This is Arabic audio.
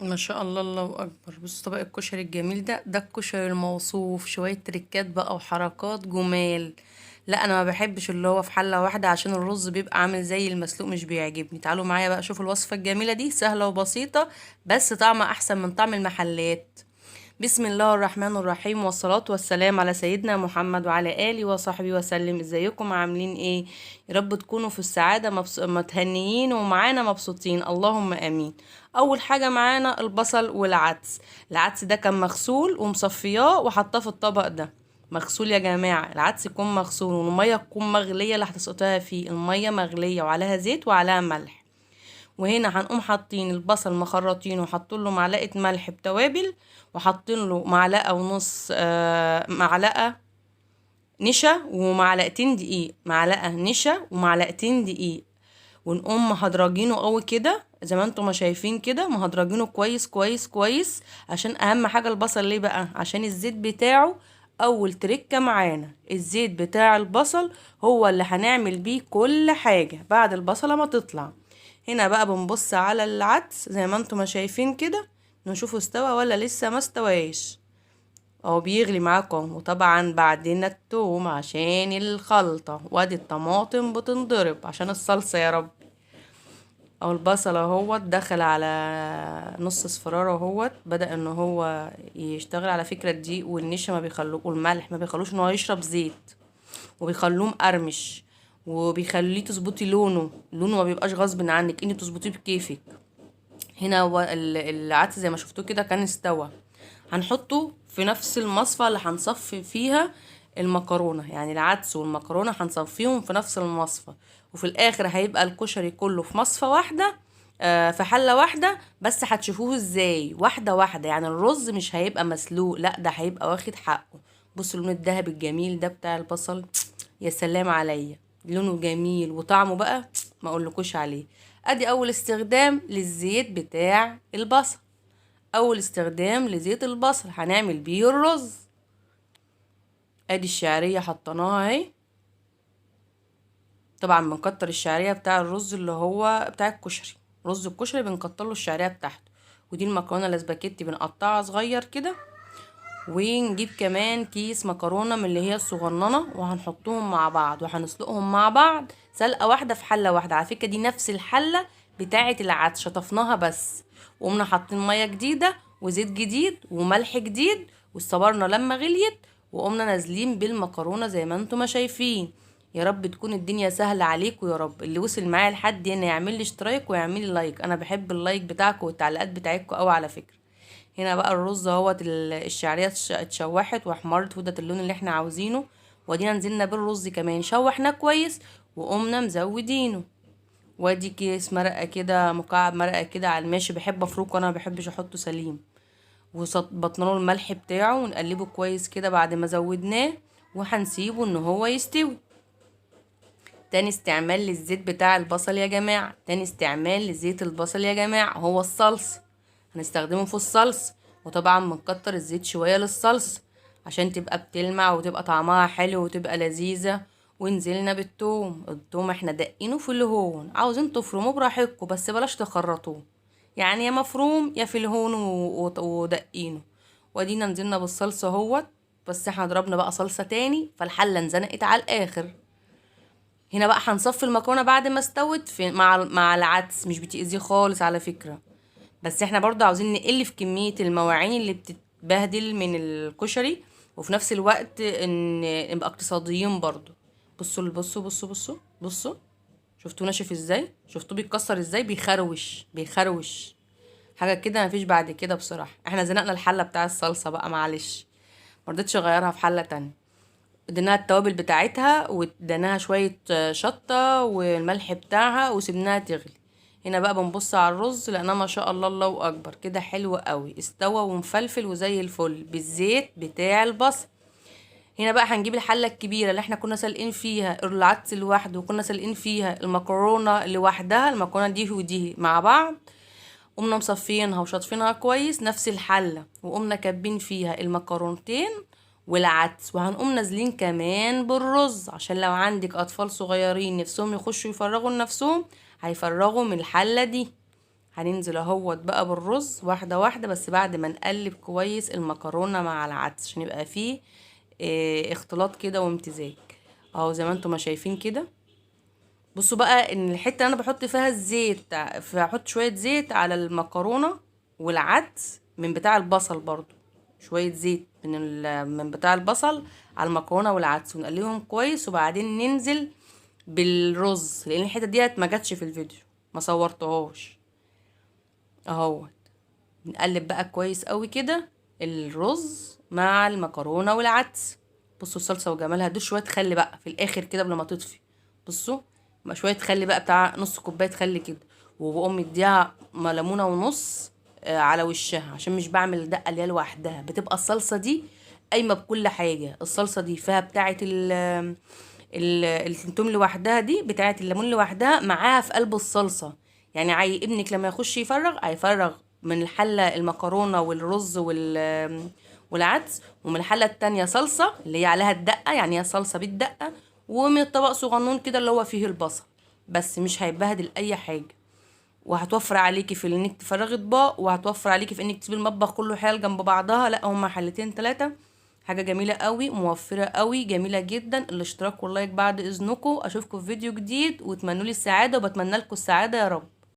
ما شاء الله، الله اكبر. بص طبق الكشري الجميل ده الكشري الموصوف شوية تريكات بقى وحركات جمال. لا انا ما بحبش اللي هو في حلة واحدة، عشان الرز بيبقى عامل زي المسلوق مش بيعجبني. تعالوا معايا بقى شوفوا الوصفة الجميلة دي، سهلة وبسيطة بس طعمها احسن من طعم المحلات. بسم الله الرحمن الرحيم، والصلاة والسلام على سيدنا محمد وعلى آله وصحبه وسلم. ازيكم عاملين ايه؟ يا رب تكونوا في السعادة متهنيين ومعانا مبسوطين، اللهم امين. اول حاجة معانا البصل والعدس. العدس ده كان مغسول ومصفياه وحطاه في الطبق ده. مغسول يا جماعة، العدس يكون مغسول والمية تكون مغلية اللي هتسقطها فيه، المية مغلية وعليها زيت وعليها ملح. وهنا هنقوم حاطين البصل مخرطينه وحاطين له معلقة ملح بتوابل، وحاطين له معلقة ونص معلقة نشا ومعلقتين دقيق، معلقة نشا ومعلقتين دقيق. ونقوم مهدرجينه قوي كده زي ما انتم ما شايفين كده، مهدرجينه كويس كويس كويس. عشان اهم حاجة البصل، ليه بقى؟ عشان الزيت بتاعه. اول تركة معانا الزيت بتاع البصل هو اللي هنعمل بيه كل حاجة بعد البصلة ما تطلع. هنا بقى بنبص على العدس زي ما انتم ما شايفين كده، نشوفه استوى ولا لسه ما استواش. اهو بيغلي معاكم. وطبعا بعدين التوم عشان الخلطة، وادي الطماطم بتنضرب عشان الصلصة يا رب. او البصل اهوت دخل على نص اصفرار اهوت، بدأ ان هو يشتغل. على فكرة الدقيق والنشا ما بيخلوه والملح ما بيخلوش ان هو يشرب زيت، وبيخلوه مقرمش، وبيخليه تظبطي لونه ما بيبقاش غصب عنك، انت تظبطيه بكيفك. هنا هو العدس زي ما شفتوه كده كان استوى. هنحطه في نفس المصفى اللي هنصفي فيها المكرونة، يعني العدس والمكرونة هنصفيهم في نفس المصفى. وفي الاخر هيبقى الكشري كله في مصفى واحدة، في حلة واحدة. بس هتشوفوه ازاي واحدة واحدة، يعني الرز مش هيبقى مسلوق، لا ده هيبقى واخد حقه. بصوا اللون الذهبي الجميل ده بتاع البصل، يا سلام عليا. لونه جميل وطعمه بقى ما اقولكوش عليه. ادي اول استخدام للزيت بتاع البصل. اول استخدام لزيت البصل هنعمل بيه الرز. ادي الشعرية حطيناها اهي. طبعا بنكتر الشعرية بتاع الرز اللي هو بتاع الكشري، رز الكشري بنكتر له الشعرية بتاعته. ودي المكرونة الاسباجيتي بنقطعها صغير كده. ونجيب كمان كيس مكرونة من اللي هي الصغننة، وهنحطهم مع بعض وهنسلقهم مع بعض سلقة واحدة في حلة واحدة. على فكرة دي نفس الحلة بتاعة العدس، شطفناها بس. وقمنا حاطين مية جديدة وزيت جديد وملح جديد، واستبرنا لما غليت، وقمنا نازلين بالمكرونة زي ما انتم ما شايفين. يا رب تكون الدنيا سهلة عليكم يا رب. اللي وصل معايا لحد هنا يعمل لي اشتراك ويعمل لي لايك، انا بحب اللايك بتاعكم والتعليقات بتاعتكم قوي على فكرة. هنا بقى الرز اهوت الشعريه اتشوحت واحمرت وده اللون اللي احنا عاوزينه. ودينا نزلنا بالرز كمان شوحناه كويس، وقمنا مزودينه. وادي كيس مرقه كده، مكعب مرقه كده على الماشي، بحب افركه انا ما بحبش احطه سليم. وظبطنا له الملح بتاعه ونقلبه كويس كده بعد ما زودناه. وهنسيبه ان هو يستوي. تاني استعمال للزيت بتاع البصل يا جماعة، تاني استعمال لزيت البصل يا جماعة هو الصلصة. هنستخدمه في الصلصة. وطبعا بنكتر الزيت شوية للصلصة عشان تبقى بتلمع وتبقى طعمها حلو وتبقى لذيذة. ونزلنا بالثوم، الثوم احنا دقينه في الهون، عاوزين تفرموه براحتكم بس بلاش تخرطوه، يعني يا مفروم يا في الهون ودقينه. ودينا نزلنا بالصلصة اهوت. بس احنا ضربنا بقى صلصة تاني فالحلة انزنقت على الاخر. هنا بقى هنصفي المكرونه بعد ما استوت في مع العدس، مش بتأذيه خالص على فكره. بس احنا برضو عاوزين نقل في كميه المواعين اللي بتتبهدل من الكشري، وفي نفس الوقت ان نبقى اقتصاديين برضو. بصوا. شفتوه ناشف ازاي؟ شفتوه بيتكسر ازاي؟ بيخروش بيخروش. حاجه كده مفيش بعد كده بصراحه. احنا زنقنا الحله بتاع الصلصه بقى، معلش مرضتش اغيرها في حله تانية. اديناها التوابل بتاعتها واديناها شوية شطة والملح بتاعها وسبناها تغلي. هنا بقى بنبص على الرز لقيناه ما شاء الله الله اكبر كده حلو قوي، استوى ومفلفل وزي الفل بالزيت بتاع البصل. هنا بقى هنجيب الحلة الكبيرة اللي احنا كنا سالقين فيها العدس لوحده، وكنا سالقين فيها المكرونة لوحدها، المكرونة دي ودي مع بعض. قمنا مصفينها وشاطفينها كويس نفس الحلة، وقمنا كابين فيها المكرونتين والعدس. وهنقوم نازلين كمان بالرز عشان لو عندك اطفال صغيرين نفسهم يخشوا يفرغوا لنفسهم، هيفرغوا من الحلة دي. هننزل اهوت بقى بالرز واحده واحده، بس بعد ما نقلب كويس المكرونه مع العدس عشان يبقى فيه اختلاط كده وامتزاج. اهو زي ما انتم ما شايفين كده. بصوا بقى ان الحته اللي انا بحط فيها الزيت، فهحط شويه زيت على المكرونه والعدس من بتاع البصل برضو، شويه زيت من بتاع البصل على المكرونه والعدس، ونقلبهم كويس وبعدين ننزل بالرز، لان الحته ديت ما جاتش في الفيديو، ما صورتهاش. اهو نقلب بقى كويس قوي كده الرز مع المكرونه والعدس. بصوا الصلصه وجمالها، دوش شويه خل بقى في الاخر كده قبل ما تطفي. بصوا بقى شويه خل بقى بتاع نص كوبايه خل كده، وبقوم مديها ليمونه ونص على وشها، عشان مش بعمل دقه اللي هي لوحدها، بتبقى الصلصه دي قايمه بكل حاجه. الصلصه دي فيها بتاعه التوم لوحدها، دي بتاعه الليمون لوحدها معاها في قلب الصلصه. يعني ابنك لما يخش يفرغ هيفرغ من الحله المكرونه والرز والعدس، ومن الحله التانية صلصه اللي هي عليها الدقه، يعني هي صلصه بالدقه، ومن الطبق صغنون كده اللي هو فيه البصل. بس مش هيبهدل اي حاجه، وهتوفر عليكي في انك تفرغي اطباق، وهتوفر عليكي في انك تسيبي المطبخ كله حال جنب بعضها. لا، هما حلتين تلاتة. حاجه جميله قوي، موفره قوي، جميله جدا. الاشتراك واللايك بعد اذنكم. اشوفكم في فيديو جديد، واتمنوا لي السعاده، وبتمنى لكم السعاده يا رب.